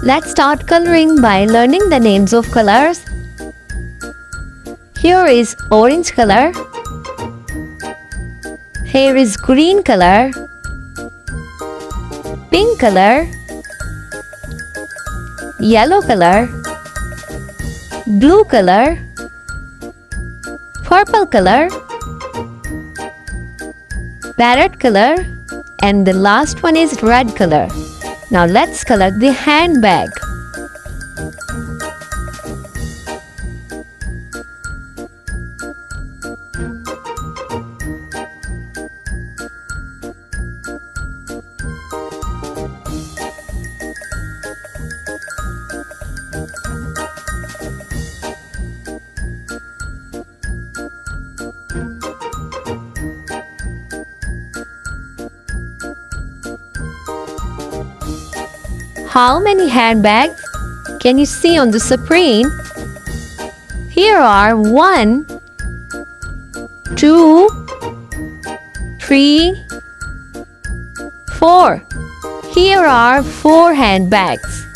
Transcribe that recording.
Let's start coloring by learning the names of colors. Here is orange color. Here is green color, pink color, yellow color, blue color, purple color, parrot color, and the last one is red color. Now let's color the handbag. How many handbags can you see on the screen? Here are 1, 2, 3, 4. Here are 4 handbags.